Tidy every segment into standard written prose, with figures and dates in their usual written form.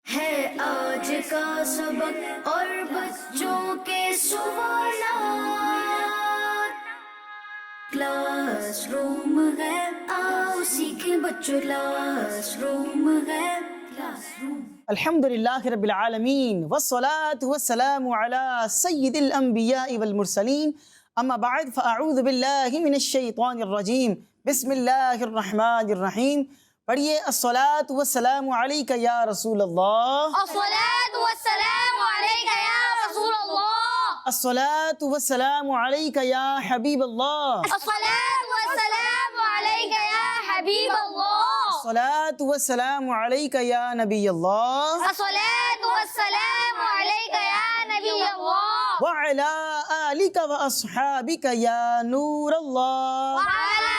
ہے آج کا سبق اور بچوں کے سوالات، کلاس روم ہے، آؤ سیکھیں بچوں، کلاس روم ہے، کلاس روم۔ الحمدللہ رب العالمین والصلاة والسلام علی سید الانبیاء والمرسلین، اما بعد فاعوذ باللہ من الشیطان الرجیم، بسم اللہ الرحمن الرحیم۔ پڑھیے الصلاة والسلام علیک یا رسول اللہ، الصلاة والسلام عليك يا رسول الله، الصلاة والسلام علیک یا حبیب اللہ، الصلاة والسلام عليك يا حبيب الله، الصلاة والسلام علیک یا نبی اللہ، الصلاة والسلام عليك يا نبي الله، وعلی آلک واصحابک یا نور اللہ۔ وعلى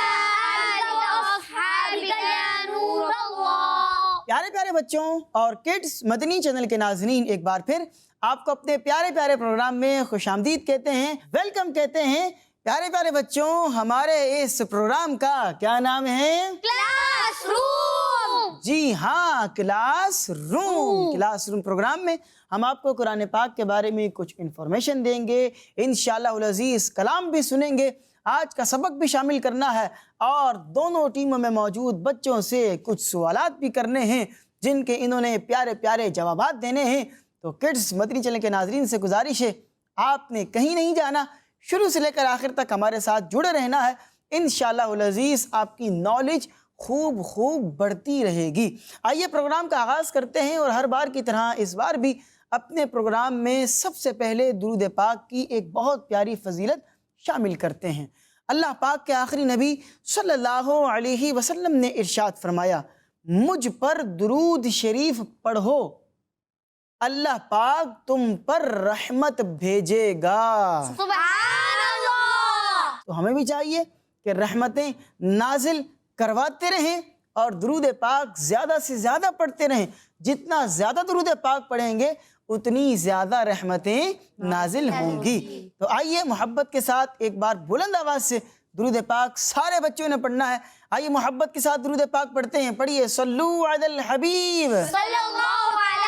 آلك وأصحابك يا نور الله۔ پیارے پیارے بچوں اور کڈز مدنی چینل کے ناظرین، ایک بار پھر آپ کو اپنے پیارے پیارے پروگرام میں خوش آمدید کہتے ہیں، ویلکم کہتے ہیں۔ پیارے پیارے بچوں، ہمارے اس پروگرام کا کیا نام ہے؟ Class room. جی ہاں، کلاس روم پروگرام میں ہم آپ کو قرآن پاک کے بارے میں کچھ انفارمیشن دیں گے، انشاءاللہ العزیز کلام بھی سنیں گے، آج کا سبق بھی شامل کرنا ہے، اور دونوں ٹیموں میں موجود بچوں سے کچھ سوالات بھی کرنے ہیں جن کے انہوں نے پیارے پیارے جوابات دینے ہیں۔ تو کڈز مدنی چینل کے ناظرین سے گزارش ہے، آپ نے کہیں نہیں جانا، شروع سے لے کر آخر تک ہمارے ساتھ جڑے رہنا ہے، انشاءاللہ العزیز آپ کی نالج خوب بڑھتی رہے گی۔ آئیے پروگرام کا آغاز کرتے ہیں، اور ہر بار کی طرح اس بار بھی اپنے پروگرام میں سب سے پہلے درود پاک کی ایک بہت پیاری فضیلت شامل کرتے ہیں۔ اللہ پاک کے آخری نبی صلی اللہ علیہ وسلم نے ارشاد فرمایا، مجھ پر درود شریف پڑھو، اللہ پاک تم پر رحمت بھیجے گا۔ سبحان اللہ۔ تو ہمیں بھی چاہیے کہ رحمتیں نازل کرواتے رہیں اور درود پاک زیادہ سے زیادہ پڑھتے رہیں۔ جتنا زیادہ درود پاک پڑھیں گے اتنی زیادہ رحمتیں نازل ہوں گی۔ تو آئیے محبت کے ساتھ ایک بار بلند آواز سے درود پاک سارے بچوں نے پڑھنا ہے۔ آئیے محبت کے ساتھ درود پاک پڑھتے ہیں، پڑھیے صلو علی الحبیب صلی اللہ علی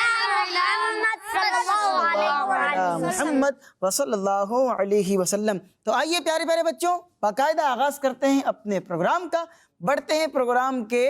محمد صلی اللہ علیہ وسلم۔ محمد وصلی اللہ علیہ وسلم۔ تو آئیے پیارے پیارے بچوں، باقاعدہ آغاز کرتے ہیں اپنے پروگرام کا، بڑھتے ہیں پروگرام کے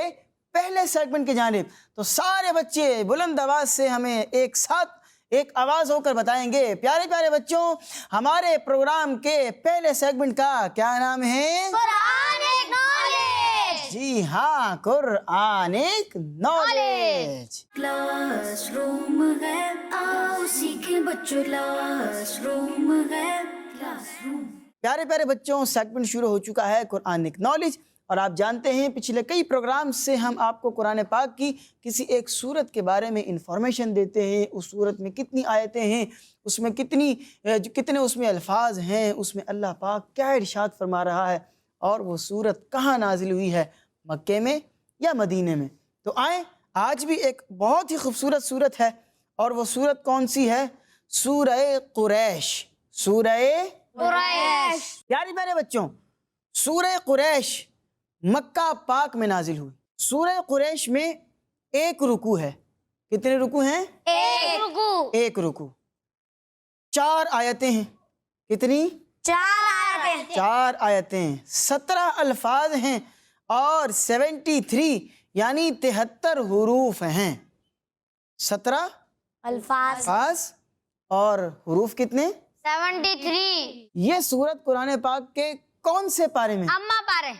پہلے سیگمنٹ کی جانب۔ تو سارے بچے بلند آواز سے ہمیں ایک ساتھ ایک آواز ہو کر بتائیں گے، پیارے پیارے بچوں ہمارے پروگرام کے پہلے سیگمنٹ کا کیا نام ہے؟ قرآن ایک نالج۔ جی ہاں، قرآن ایک نالج۔ کلاس روم ہے، آؤ سیکھیں بچوں، کلاس روم ہے، کلاس روم۔ پیارے پیارے بچوں، سیگمنٹ شروع ہو چکا ہے قرآن ایک نالج، اور آپ جانتے ہیں پچھلے کئی پروگرام سے ہم آپ کو قرآن پاک کی کسی ایک سورت کے بارے میں انفارمیشن دیتے ہیں۔ اس سورت میں کتنی آیتیں ہیں، اس میں کتنے اس میں الفاظ ہیں، اس میں اللہ پاک کیا ارشاد فرما رہا ہے، اور وہ سورت کہاں نازل ہوئی ہے، مکے میں یا مدینے میں۔ تو آئیں، آج بھی ایک بہت ہی خوبصورت سورت ہے، اور وہ سورت کون سی ہے؟ سورہ قریش۔ سورہ قریش۔ پیارے پیارے بچوں، سورہ قریش مکہ پاک میں نازل ہوئی۔ سورہ قریش میں ایک رکوع ہے۔ کتنے رکوع ہیں؟ ایک رکوع۔ ایک رکوع، 4 آیتیں ہیں۔ کتنی؟ 4 آیتیں۔ 4 آیتیں، 17 الفاظ ہیں، اور 73 یعنی 73 حروف ہیں۔ 17 الفاظ اور حروف کتنے؟ 73۔ یہ سورت قرآن پاک کے کون سے پارے میں؟ اما پارے۔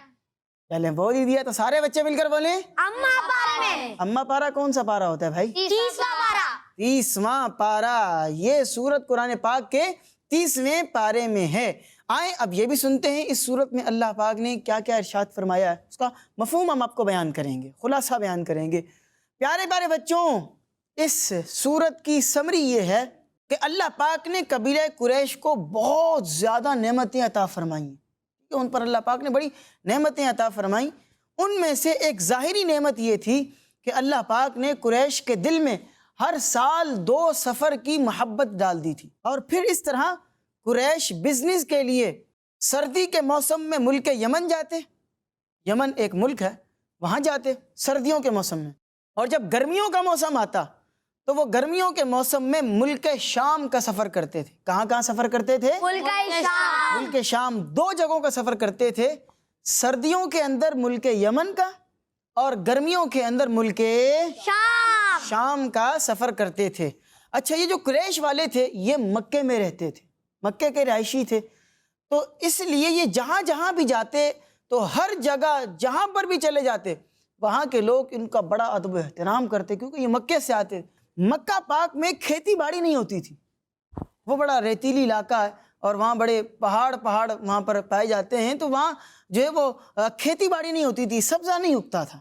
پہلے بول ہی دیا تو سارے بچے مل کر بولیں، اما پارے میں۔ اما پارا کون سا پارا ہوتا ہے بھائی؟ 30واں پارا۔ 30واں پارا۔ یہ سورت قرآن پاک کے 30ویں پارے میں ہے۔ آئیں اب یہ بھی سنتے ہیں اس سورت میں اللہ پاک نے کیا کیا ارشاد فرمایا ہے، اس کا مفہوم ہم آپ کو بیان کریں گے، خلاصہ بیان کریں گے۔ پیارے پیارے بچوں، اس سورت کی سمری یہ ہے کہ اللہ پاک نے قبیلہ قریش کو بہت زیادہ نعمتیں عطا فرمائیں، ان پر اللہ پاک نے بڑی نعمتیں عطا فرمائیں۔ ان میں سے ایک ظاہری نعمت یہ تھی کہ اللہ پاک نے قریش کے دل میں ہر سال 2 سفر کی محبت ڈال دی تھی، اور پھر اس طرح قریش بزنس کے لیے سردی کے موسم میں ملک یمن جاتے، یمن ایک ملک ہے، وہاں جاتے سردیوں کے موسم میں، اور جب گرمیوں کا موسم آتا تو وہ گرمیوں کے موسم میں ملک شام کا سفر کرتے تھے۔ کہاں کہاں سفر کرتے تھے؟ ملک شام۔ ملک شام، 2 جگہوں کا سفر کرتے تھے، سردیوں کے اندر ملک یمن کا اور گرمیوں کے اندر ملک شام کا سفر کرتے تھے۔ اچھا، یہ جو قریش والے تھے یہ مکے میں رہتے تھے، مکے کے رہائشی تھے، تو اس لیے یہ جہاں جہاں بھی جاتے تو ہر جگہ جہاں پر بھی چلے جاتے وہاں کے لوگ ان کا بڑا ادب و احترام کرتے، کیونکہ یہ مکے سے آتے۔ مکہ پاک میں کھیتی باڑی نہیں ہوتی تھی، وہ بڑا ریتیلی علاقہ ہے اور وہاں بڑے پہاڑ وہاں پر پائے جاتے ہیں، تو وہاں جو ہے وہ کھیتی باڑی نہیں ہوتی تھی، سبزہ نہیں اگتا تھا،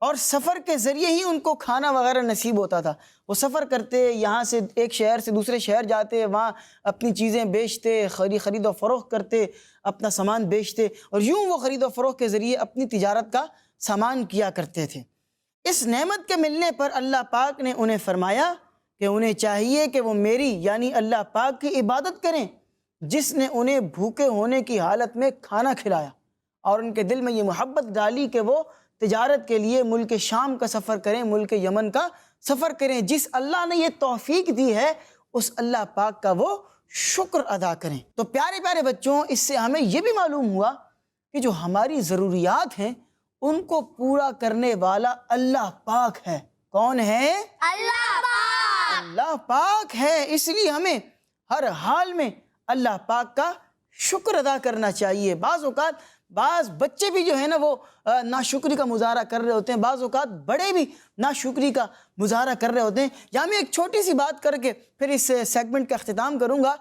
اور سفر کے ذریعے ہی ان کو کھانا وغیرہ نصیب ہوتا تھا۔ وہ سفر کرتے، یہاں سے ایک شہر سے دوسرے شہر جاتے، وہاں اپنی چیزیں بیچتے، خرید و فروخت کرتے، اپنا سامان بیچتے، اور یوں وہ خرید و فروخت کے ذریعے اپنی تجارت کا سامان کیا کرتے تھے۔ اس نعمت کے ملنے پر اللہ پاک نے انہیں فرمایا کہ انہیں چاہیے کہ وہ میری یعنی اللہ پاک کی عبادت کریں جس نے انہیں بھوکے ہونے کی حالت میں کھانا کھلایا، اور ان کے دل میں یہ محبت ڈالی کہ وہ تجارت کے لیے ملک شام کا سفر کریں، ملک یمن کا سفر کریں۔ جس اللہ نے یہ توفیق دی ہے اس اللہ پاک کا وہ شکر ادا کریں۔ تو پیارے پیارے بچوں، اس سے ہمیں یہ بھی معلوم ہوا کہ جو ہماری ضروریات ہیں ان کو پورا کرنے والا اللہ پاک ہے۔ کون ہے؟ اللہ پاک۔ اللہ پاک ہے، اس لیے ہمیں ہر حال میں اللہ پاک کا شکر ادا کرنا چاہیے۔ بعض اوقات بعض بچے بھی جو ہے نا وہ ناشکری کا مظاہرہ کر رہے ہوتے ہیں، بعض اوقات بڑے بھی ناشکری کا مظاہرہ کر رہے ہوتے ہیں۔ یہاں میں ایک چھوٹی سی بات کر کے پھر اس سیگمنٹ کا اختتام کروں گا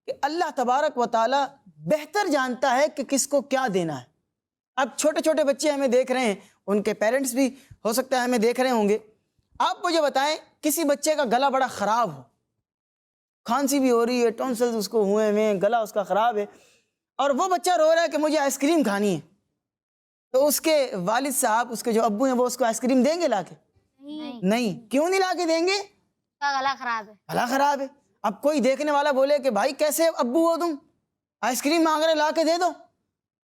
کہ اللہ تبارک و تعالی بہتر جانتا ہے کہ کس کو کیا دینا ہے۔ اب چھوٹے چھوٹے بچے ہمیں دیکھ رہے ہیں، ان کے پیرنٹس بھی ہو سکتا ہے ہمیں دیکھ رہے ہوں گے۔ آپ مجھے بتائیں، کسی بچے کا گلا بڑا خراب ہو، کھانسی بھی ہو رہی ہے، ٹونسلز اس کو ہوئے ہیں، گلا اس کا خراب ہے، اور وہ بچہ رو رہا ہے کہ مجھے آئس کریم کھانی ہے، تو اس کے والد صاحب، اس کے جو ابو ہیں، وہ اس کو آئس کریم دیں گے لا کے؟ نہیں۔ کیوں نہیں لا کے دیں گے؟ گلا خراب ہے۔ گلا خراب ہے۔ اب کوئی دیکھنے والا بولے کہ بھائی کیسے ابو ہو تم، آئس کریم مانگ رہے، لا کے دے دو،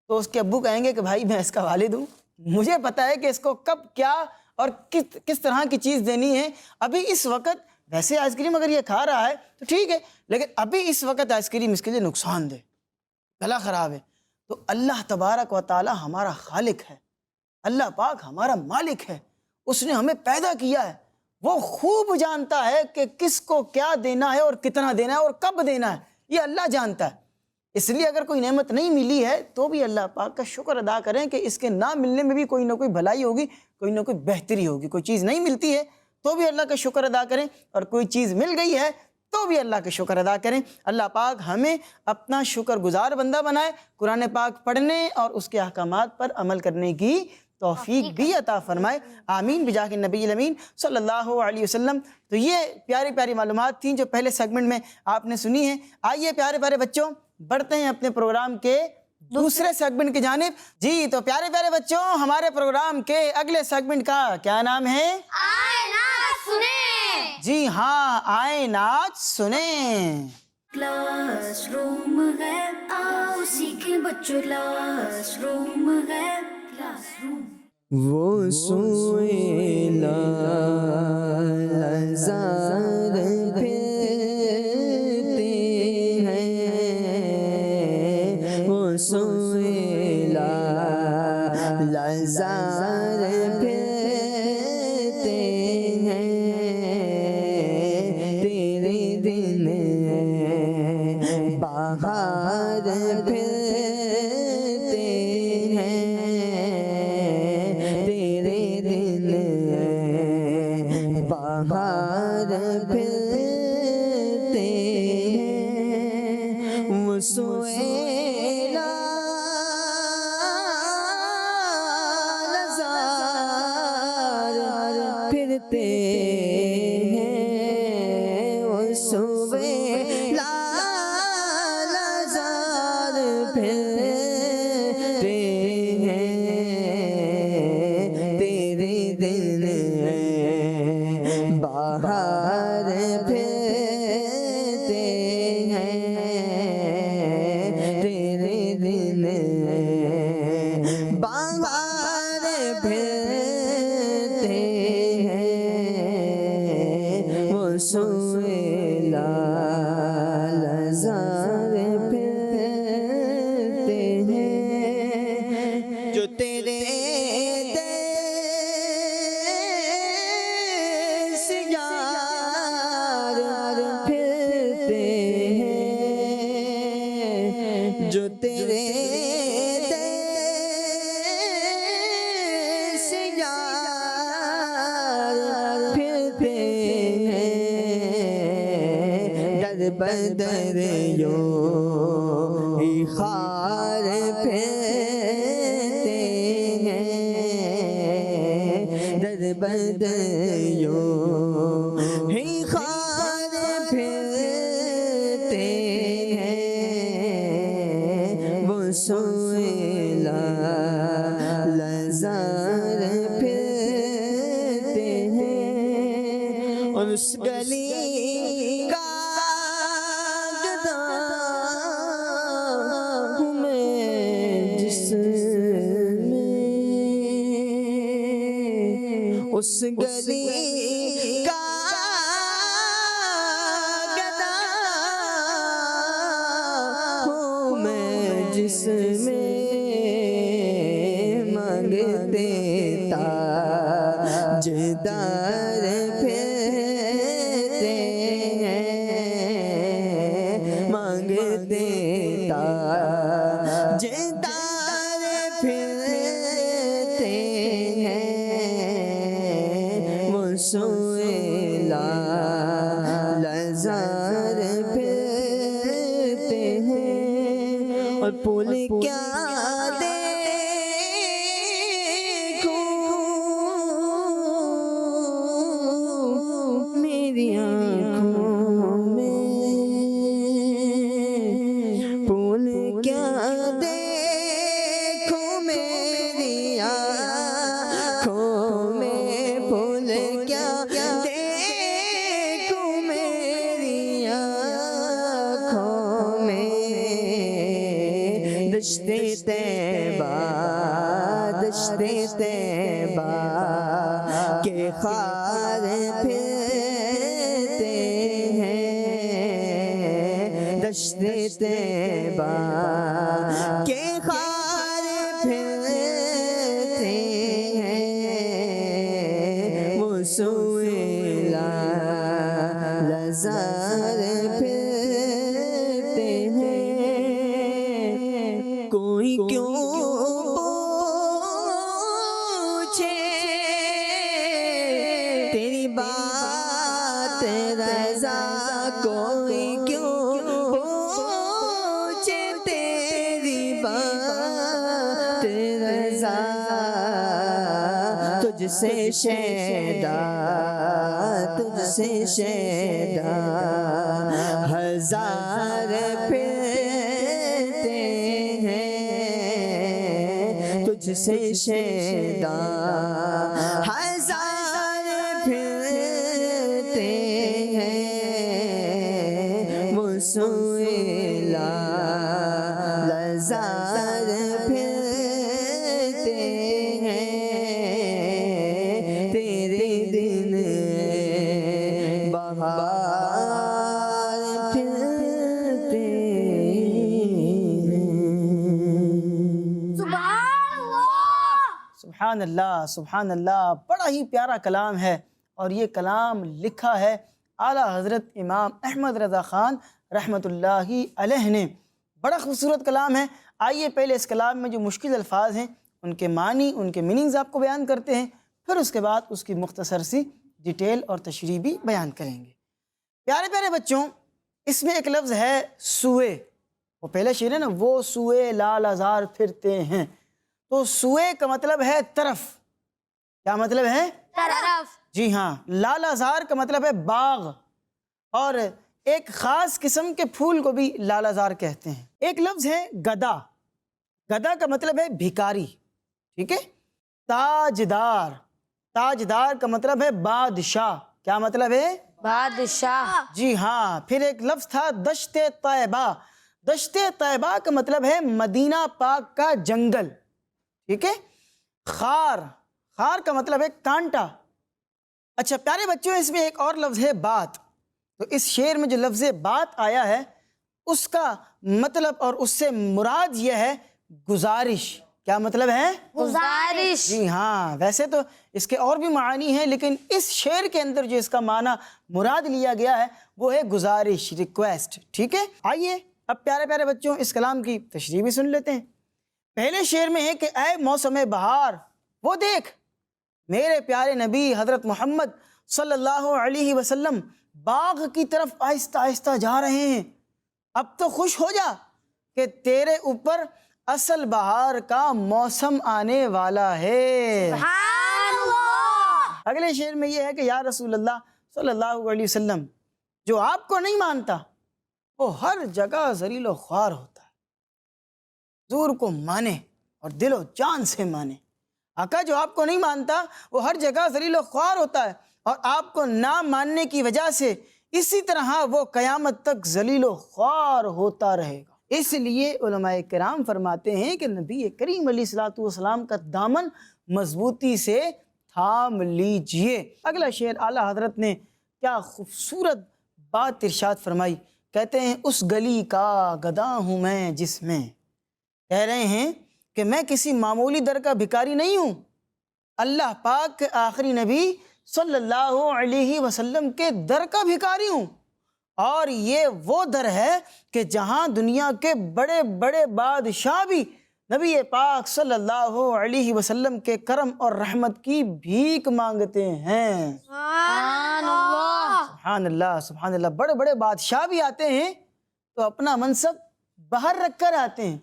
تو اس کے ابو کہیں گے کہ بھائی میں اس کا والد ہوں، مجھے پتہ ہے کہ اس کو کب کیا اور کس طرح کی چیز دینی ہے۔ ابھی اس وقت ویسے آئس کریم اگر یہ کھا رہا ہے تو ٹھیک ہے، لیکن ابھی اس وقت آئس کریم اس کے لیے نقصان دہ، گلا خراب ہے۔ تو اللہ تبارک و تعالی ہمارا خالق ہے، اللہ پاک ہمارا مالک ہے، اس نے ہمیں پیدا کیا ہے، وہ خوب جانتا ہے کہ کس کو کیا دینا ہے اور کتنا دینا ہے اور کب دینا ہے، یہ اللہ جانتا ہے۔ اس لیے اگر کوئی نعمت نہیں ملی ہے تو بھی اللہ پاک کا شکر ادا کریں کہ اس کے نہ ملنے میں بھی کوئی نہ کوئی بھلائی ہوگی، کوئی نہ کوئی بہتری ہوگی۔ کوئی چیز نہیں ملتی ہے تو بھی اللہ کا شکر ادا کریں، اور کوئی چیز مل گئی ہے تو بھی اللہ کا شکر ادا کریں۔ اللہ پاک ہمیں اپنا شکر گزار بندہ بنائے، قرآن پاک پڑھنے اور اس کے احکامات پر عمل کرنے کی توفیق بھی عطا فرمائے، آمین بجاہ النبی الامین صلی اللہ علیہ وسلم۔ تو یہ پیاری پیاری معلومات تھیں جو پہلے سیگمنٹ میں آپ نے سنی ہیں۔ آئیے پیارے پیارے بچوں بڑھتے ہیں اپنے پروگرام کے دوسرے سیگمنٹ کی جانب۔ جی تو پیارے پیارے بچوں، ہمارے پروگرام کے اگلے سیگمنٹ کا کیا نام ہے؟ آئے نعت سنیں۔ جی ہاں، آئے نعت سنیں۔ کلاس روم ہے، آؤ سیکھیں بچوں، کلاس روم ہے، کلاس روم۔ وہ سوئیلا ہزار پھرتے ہیں، وہ سوئیلا ہزار پھرتے ہیں، تیرے دن باہر پھرتے ہیں، تیرے دل باہر پھرتے ہیں، وہ سویلا نظار پھرتے ہیں، وہ سویلا نظار پھرتے ہیں، تیرے دل باہر پھرتے ہیں، تیرے دل باہر پھرتے ہیں، وہ سوئے لالزار پھرتے ہیں جو تیرے دیس یار پھرتے ہیں جو تیرے دیس یار پھرتے ہیں در بدر یوں ہی خار پھرتے ہیں در بدر یوں ہی خار پھرتے ہیں وہ سوئے لالزار پھرتے ہیں اور اس گلی کا گدا ہوں میں جس میں اس گلی کا گدا ہوں میں جس میں مانگتے تاجدار پھرتے ہیں مانگتے تاجدار پھرتے ہیں وہ سوئے لالزار پھرتے ہیں اور پھول کیا دیکھوں میری آنکھوں میں پھول کیا دیکھوں میری آنکھوں میں پھول کیا دیکھوں میری آنکھوں میں دشت طیبہ کے خار پھرتے ہیں دشت طیبہ کے خار پھرتے ہیں وہ سوئے لالزار پھرتے ہیں کوئی کیوں تیری بات رضا کوئی کیوں پوچھے تیری بات رضا تجھ سے شیدا ہزار پھرتے ہیں تجھ سے شیدا ہزار پھرتے ہیں وہ سوئے لالزار پھرتے ہیں تیرے دن بہار پھرتے ہیں سبحان اللہ سبحان اللہ، بڑا ہی پیارا کلام ہے، اور یہ کلام لکھا ہے اعلیٰ حضرت امام احمد رضا خان رحمۃ اللہ علیہ نے۔ بڑا خوبصورت کلام ہے۔ آئیے پہلے اس کلام میں جو مشکل الفاظ ہیں ان کے معنی، ان کے میننگز آپ کو بیان کرتے ہیں، پھر اس کے بعد اس کی مختصر سی ڈیٹیل اور تشریح بھی بیان کریں گے۔ پیارے پیارے بچوں، اس میں ایک لفظ ہے سوئے، وہ پہلا شعر ہے نا، وہ سوئے لالزار پھرتے ہیں، تو سوئے کا مطلب ہے طرف۔ کیا مطلب ہے؟ طرف۔ جی ہاں، لالزار کا مطلب ہے باغ، اور ایک خاص قسم کے پھول کو بھی لالزار کہتے ہیں۔ ایک لفظ ہے گدا، گدا کا مطلب ہے بھکاری، ٹھیک ہے؟ تاجدار، تاجدار کا مطلب ہے بادشاہ۔ کیا مطلب ہے؟ بادشاہ۔ جی ہاں۔ پھر ایک لفظ تھا دشت طیبہ، دشت طیبہ کا مطلب ہے مدینہ پاک کا جنگل، ٹھیک ہے؟ خار، خار کا مطلب ہے کانٹا۔ اچھا پیارے بچوں، اس میں ایک اور لفظ ہے بات، تو اس شعر میں جو لفظ بات آیا ہے اس کا مطلب اور اس سے مراد یہ ہے گزارش. کیا مطلب ہے؟ گزارش. جی ہاں، ویسے تو اس کے اور بھی معانی ہیں لیکن اس شعر کے اندر جو اس کا معنی مراد لیا گیا ہے وہ ہے گزارش، ریکویسٹ. ٹھیک ہے، آئیے اب پیارے پیارے بچوں اس کلام کی تشریح بھی سن لیتے ہیں. پہلے شعر میں ہے کہ اے موسم بہار، وہ دیکھ میرے پیارے نبی حضرت محمد صلی اللہ علیہ وسلم باغ کی طرف آہستہ آہستہ جا رہے ہیں. اب تو خوش ہو جا کہ تیرے اوپر اصل بہار کا موسم آنے والا ہے. سبحان اللہ. اگلے شعر میں یہ ہے کہ یا رسول اللہ صلی اللہ علیہ وسلم، جو آپ کو نہیں مانتا وہ ہر جگہ ذلیل و خوار ہوتا ہے. حضور کو مانے اور دل و جان سے مانے. آقا جو آپ کو نہیں مانتا وہ ہر جگہ ذلیل و خوار ہوتا ہے اور آپ کو نہ ماننے کی وجہ سے اسی طرح وہ قیامت تک ذلیل و خوار ہوتا رہے گا. اس لیے علماء کرام فرماتے ہیں کہ نبی کریم علیہ السلام کا دامن مضبوطی سے تھام لیجئے. اگلا شعر اعلیٰ حضرت نے کیا خوبصورت بات ارشاد فرمائی. کہتے ہیں اس گلی کا گدا ہوں میں جس میں، کہہ رہے ہیں کہ میں کسی معمولی در کا بھکاری نہیں ہوں، اللہ پاک کے آخری نبی صلی اللہ علیہ وسلم کے در کا بھکاری ہوں. اور یہ وہ در ہے کہ جہاں دنیا کے بڑے بڑے بادشاہ بھی نبی پاک صلی اللہ علیہ وسلم کے کرم اور رحمت کی بھیک مانگتے ہیں. سبحان اللہ. سبحان اللہ سبحان اللہ. بڑے بڑے بادشاہ بھی آتے ہیں تو اپنا منصب باہر رکھ کر آتے ہیں،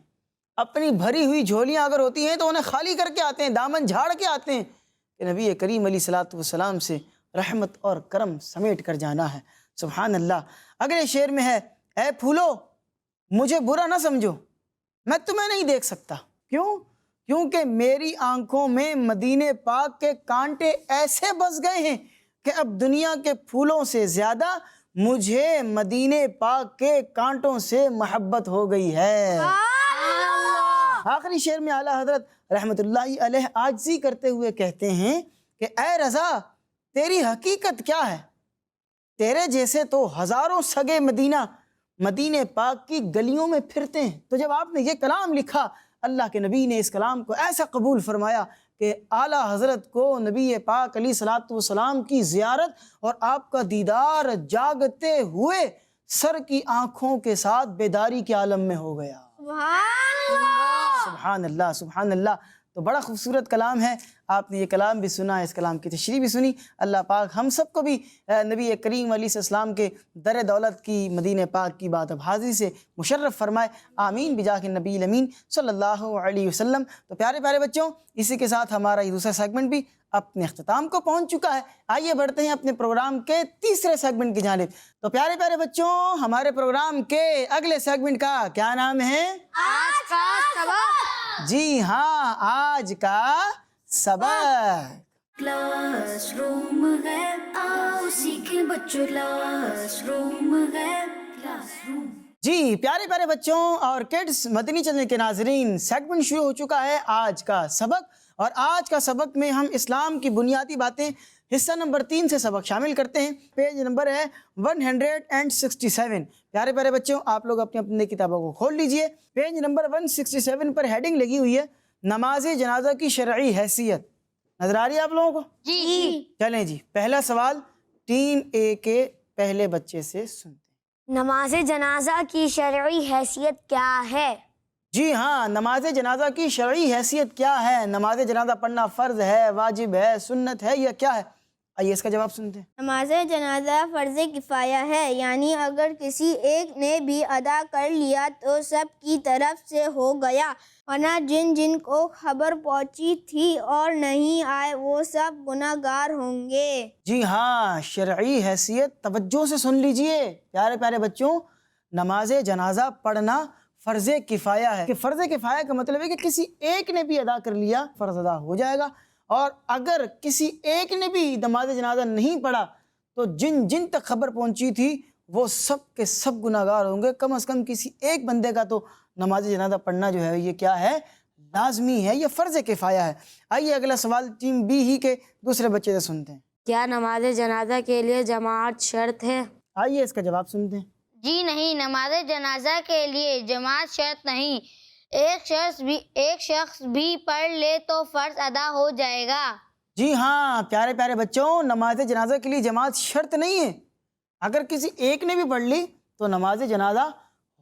اپنی بھری ہوئی جھولیاں اگر ہوتی ہیں تو انہیں خالی کر کے آتے ہیں، دامن جھاڑ کے آتے ہیں کہ نبی کریم علیہ السلام سے رحمت اور کرم سمیٹ کر جانا ہے. سبحان اللہ. اگلے شعر میں ہے اے پھولو مجھے برا نہ سمجھو، میں تمہیں نہیں دیکھ سکتا. کیوں؟ کیونکہ میری آنکھوں میں مدینے پاک کے کانٹے ایسے بس گئے ہیں کہ اب دنیا کے پھولوں سے زیادہ مجھے مدینے پاک کے کانٹوں سے محبت ہو گئی ہے. آخری شعر میں اعلیٰ حضرت رحمت اللہ علیہ عاجزی کرتے ہوئے کہتے ہیں کہ اے رضا تیری حقیقت کیا ہے؟ تیرے جیسے تو ہزاروں سگے مدینے پاک کی گلیوں میں پھرتے ہیں. تو جب آپ نے یہ کلام لکھا اللہ کے نبی نے اس کلام کو ایسا قبول فرمایا کہ اعلیٰ حضرت کو نبی پاک علیہ السلام کی زیارت اور آپ کا دیدار جاگتے ہوئے سر کی آنکھوں کے ساتھ بیداری کے عالم میں ہو گیا. سبحان اللہ سبحان اللہ. تو بڑا خوبصورت کلام ہے، آپ نے یہ کلام بھی سنا، اس کلام کی تشریح بھی سنی. اللہ پاک ہم سب کو بھی نبی کریم علیہ السلام کے در دولت کی مدینہ پاک کی بات اب حاضری سے مشرف فرمائے. آمین بجاہ النبی الامین صلی اللہ علیہ وسلم. تو پیارے پیارے بچوں اسی کے ساتھ ہمارا یہ دوسرا سیگمنٹ بھی اپنے اختتام کو پہنچ چکا ہے. آئیے بڑھتے ہیں اپنے پروگرام کے تیسرے سیگمنٹ کی جانب. تو پیارے پیارے بچوں ہمارے پروگرام کے اگلے سیگمنٹ کا کیا نام ہے؟ آج کا سبق. جی ہاں، آج کا سبق. کلاس روم ہے آؤ سیکھیں بچوں، کلاس روم ہے کلاس روم. جی پیارے پیارے بچوں اور کڈس مدنی چینل کے ناظرین، سیگمنٹ شروع ہو چکا ہے آج کا سبق. اور آج کا سبق میں ہم اسلام کی بنیادی باتیں حصہ نمبر 3 سے سبق شامل کرتے ہیں. پیج نمبر ہے 167. پیارے پیارے بچوں آپ لوگ اپنی اپنی کتابوں کو کھول لیجئے. پیج نمبر 167 پر ہیڈنگ لگی ہوئی ہے نماز جنازہ کی شرعی حیثیت. نظر آ رہی ہے آپ لوگوں کو؟ جی. چلیں جی پہلا سوال ٹیم اے کے پہلے بچے سے سنتے ہیں. نماز جنازہ کی شرعی حیثیت کیا ہے؟ جی ہاں، نماز جنازہ کی شرعی حیثیت کیا ہے؟ نماز جنازہ پڑھنا فرض ہے، واجب ہے، سنت ہے یا کیا ہے؟ آئیے اس کا جواب سنتے ہیں. نماز جنازہ فرض کفایہ ہے، یعنی اگر کسی ایک نے بھی ادا کر لیا تو سب کی طرف سے ہو گیا، ورنہ جن جن کو خبر پہنچی تھی اور نہیں آئے وہ سب گناہ گار ہوں گے. جی ہاں، شرعی حیثیت توجہ سے سن لیجئے پیارے پیارے بچوں. نماز جنازہ پڑھنا فرض کفایہ ہے. کہ فرض کفایہ کا مطلب ہے کہ کسی ایک نے بھی ادا کر لیا فرض ادا ہو جائے گا، اور اگر کسی ایک نے بھی نماز جنازہ نہیں پڑھا تو جن جن تک خبر پہنچی تھی وہ سب کے سب گناہ گار ہوں گے. کم از کم کسی ایک بندے کا تو نماز جنازہ پڑھنا جو ہے یہ کیا ہے؟ لازمی ہے، یہ فرض کفایہ ہے. آئیے اگلا سوال ٹیم بی ہی کے دوسرے بچے سے سنتے ہیں. کیا نماز جنازہ کے لیے جماعت شرط ہے؟ آئیے اس کا جواب سنتے ہیں۔ جی نہیں، نماز جنازہ کے لیے جماعت شرط نہیں، ایک شخص بھی پڑھ لے تو فرض ادا ہو جائے گا۔ جی ہاں پیارے پیارے بچوں، نماز جنازہ کے لیے جماعت شرط نہیں ہے، اگر کسی ایک نے بھی پڑھ لی تو نماز جنازہ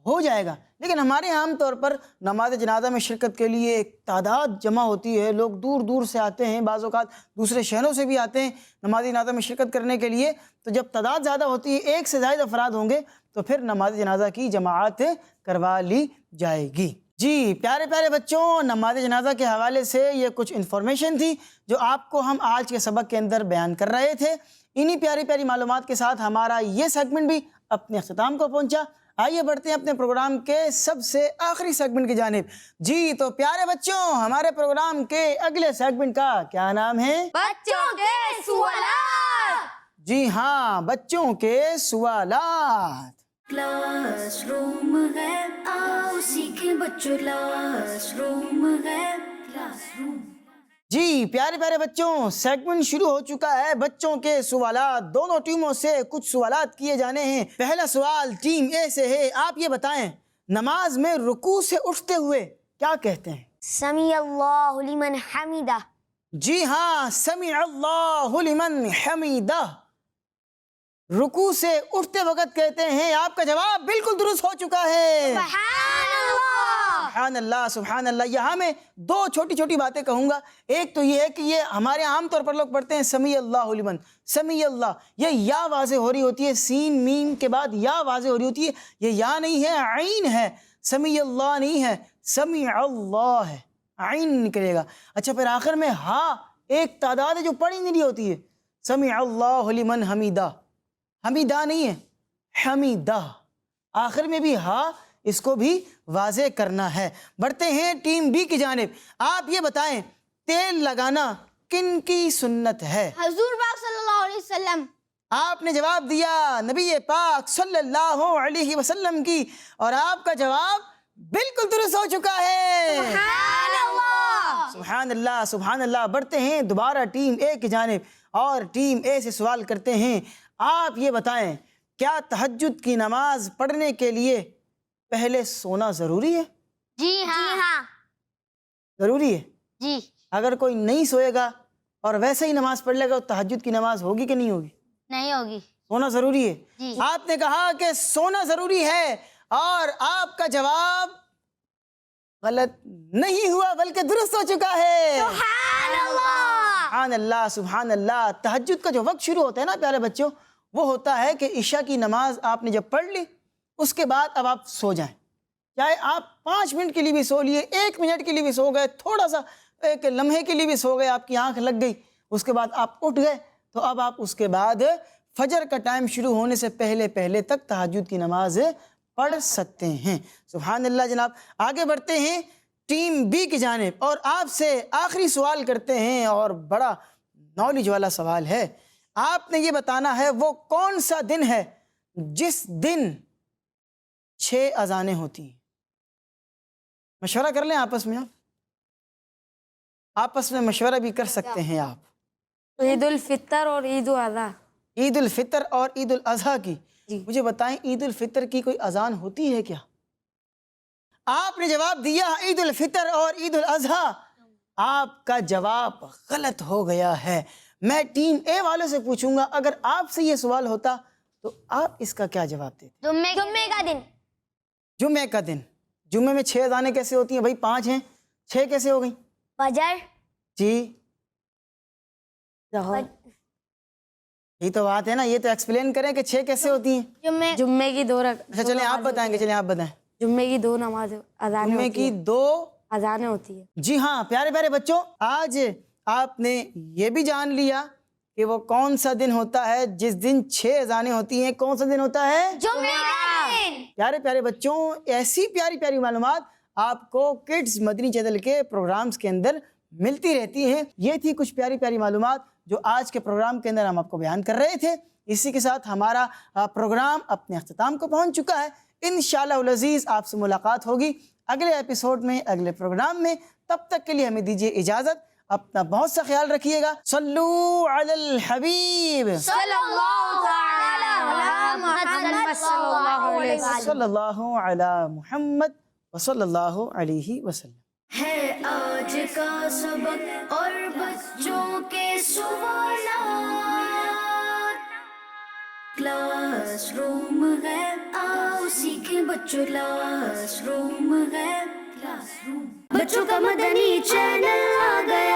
ہو جائے گا۔ لیکن ہمارے عام طور پر نماز جنازہ میں شرکت کے لیے ایک تعداد جمع ہوتی ہے، لوگ دور دور سے آتے ہیں، بعض اوقات دوسرے شہروں سے بھی آتے ہیں نماز جنازہ میں شرکت کرنے کے لیے۔ تو جب تعداد زیادہ ہوتی ہے، ایک سے زائد افراد ہوں گے تو پھر نماز جنازہ کی جماعت کروا لی جائے گی۔ جی پیارے پیارے بچوں، نماز جنازہ کے حوالے سے یہ کچھ انفارمیشن تھی جو آپ کو ہم آج کے سبق کے اندر بیان کر رہے تھے۔ انہی پیاری پیاری معلومات کے ساتھ ہمارا یہ سیگمنٹ بھی اپنے اختتام کو پہنچا۔ آئیے بڑھتے ہیں اپنے پروگرام کے سب سے آخری سیگمنٹ کی جانب۔ جی تو پیارے بچوں، ہمارے پروگرام کے اگلے سیگمنٹ کا کیا نام ہے؟ بچوں کے سوالات۔ جی ہاں، بچوں کے سوالات۔ کلاس روم ہے، آؤ سیکھیں بچوں، کلاس روم ہے، کلاس روم۔ جی پیارے پیارے بچوں، سیگمنٹ شروع ہو چکا ہے بچوں کے سوالات۔ دونوں ٹیموں سے کچھ سوالات کیے جانے ہیں۔ پہلا سوال ٹیم اے سے ہے، آپ یہ بتائیں نماز میں رکوع سے اٹھتے ہوئے کیا کہتے ہیں؟ سمیع اللہ لمن حمیدہ۔ جی ہاں، سمع اللہ لمن حمیدہ، رکوع سے اٹھتے وقت کہتے ہیں۔ آپ کا جواب بالکل درست ہو چکا ہے۔ سبحان اللہ۔ سبحان اللہ سبحان اللہ۔ یہاں میں دو چھوٹی چھوٹی باتیں کہوں گا۔ ایک تو یہ ہے کہ یہ ہمارے عام طور پر لوگ پڑھتے ہیں سمیع اللہ لمن، سمیع اللہ، یہ یا واضح ہو رہی ہوتی ہے، سین میم کے بعد یا واضح ہو رہی ہوتی ہے، یہ یا نہیں ہے، عین ہے، سمیع اللہ نہیں ہے، سمیع اللہ ہے، عین نکلے گا۔ اچھا پھر آخر میں ہاں ایک تعداد ہے جو پڑھی نہیں رہی ہوتی ہے، سمیع اللہ لمن حمیدہ، حمیدہ نہیں ہے، حمیدہ، آخر میں بھی ہاں اس کو بھی واضح کرنا ہے۔ بڑھتے ہیں ٹیم بی کی جانب۔ آپ یہ بتائیں تیل لگانا کن کی سنت ہے؟ حضور پاک صلی اللہ علیہ وسلم۔ آپ نے جواب دیا نبی پاک صلی اللہ علیہ وسلم کی، اور آپ کا جواب بالکل درست ہو چکا ہے۔ سبحان اللہ۔ سبحان اللہ سبحان اللہ۔ بڑھتے ہیں دوبارہ ٹیم اے کی جانب، اور ٹیم اے سے سوال کرتے ہیں، آپ یہ بتائیں کیا تہجد کی نماز پڑھنے کے لیے پہلے سونا ضروری ہے؟ جی ہاں۔ ضروری ہے۔ جی اگر کوئی نہیں سوئے گا اور ویسے ہی نماز پڑھ لے گا تو تہجد کی نماز ہوگی کہ نہیں ہوگی؟ نہیں ہوگی۔ سونا ضروری ہے۔ جی۔ آپ نے کہا کہ سونا ضروری ہے، اور آپ کا جواب غلط نہیں ہوا بلکہ درست ہو چکا ہے۔ سبحان اللہ۔ سبحان اللہ سبحان اللہ۔ تہجد کا جو وقت شروع ہوتا ہے نا پیارے بچوں، وہ ہوتا ہے کہ عشاء کی نماز آپ نے جب پڑھ لی اس کے بعد اب آپ سو جائیں، چاہے آپ 5 منٹ کے لیے بھی سو لیے، 1 منٹ کے لیے بھی سو گئے، تھوڑا سا ایک لمحے کے لیے بھی سو گئے، آپ کی آنکھ لگ گئی، اس کے بعد آپ اٹھ گئے، تو اب آپ اس کے بعد فجر کا ٹائم شروع ہونے سے پہلے پہلے تک تہجد کی نماز پڑھ سکتے ہیں۔ سبحان اللہ جناب۔ آگے بڑھتے ہیں ٹیم بی کی جانب، اور آپ سے آخری سوال کرتے ہیں، اور بڑا نالج والا سوال ہے۔ آپ نے یہ بتانا ہے وہ کون سا دن ہے جس دن 6 اذانیں ہوتی ہیں؟ مشورہ کر لیں آپس میں، آپس میں مشورہ بھی کر سکتے ہیں آپ۔ عید الفطر اور عید الاضحیٰ۔ عید الفطر اور عید الاضحیٰ کی، مجھے بتائیں عید الفطر کی کوئی اذان ہوتی ہے کیا؟ آپ نے جواب دیا عید الفطر اور عید الاضحیٰ، آپ کا جواب غلط ہو گیا ہے۔ میں ٹیم اے والوں سے پوچھوں گا، اگر آپ سے یہ سوال ہوتا تو آپ اس کا کیا جواب دیتے؟ جمعے کا دن۔ جمعے کا دن۔ جمعے میں 6 اذانیں کیسے ہوتی ہیں بھائی؟ 5 ہیں، 6 کیسے ہو گئیں؟ فجر۔ جی یہ تو بات ہے نا، یہ تو ایکسپلین کریں کہ 6 کیسے ہوتی ہیں۔ جمعے کی 2 اچھا چلیں آپ بتائیں گے، چلیں آپ بتائیں۔ جمعے کی 2 نماز اذانیں جمعے ہوتی کی ہیں۔ 2 اذانیں ہوتی ہے۔ جی ہاں پیارے پیارے بچوں، آج آپ نے یہ بھی جان لیا کہ وہ کون سا دن ہوتا ہے جس دن 6 اذانیں ہوتی ہیں۔ کون سا دن ہوتا ہے؟ جمعے کا دن۔ پیارے پیارے بچوں، ایسی پیاری پیاری معلومات آپ کو کڈز مدنی چینل کے پروگرامز کے اندر ملتی رہتی ہیں۔ یہ تھی کچھ پیاری پیاری معلومات جو آج کے پروگرام کے اندر ہم آپ کو بیان کر رہے تھے۔ اسی کے ساتھ ہمارا پروگرام اپنے اختتام کو پہنچ چکا ہے۔ انشاءاللہ العزیز آپ سے ملاقات ہوگی اگلے ایپیسوڈ میں، اگلے پروگرام میں۔ تب تک کے لیے ہمیں دیجیے اجازت، اپنا بہت سا خیال رکھیے گا۔ صلو علی الحبیب صلی اللہ تعالی صلی اللہ علی محمد وصلی اللہ علیہ وسلم. ہے آج کا سبق اور بچوں کے سوالات. کلاس روم ہے آؤ سیکھیں بچوں. کلاس روم ہے. کلاس روم بچوں کا مدنی چینل آ گیا.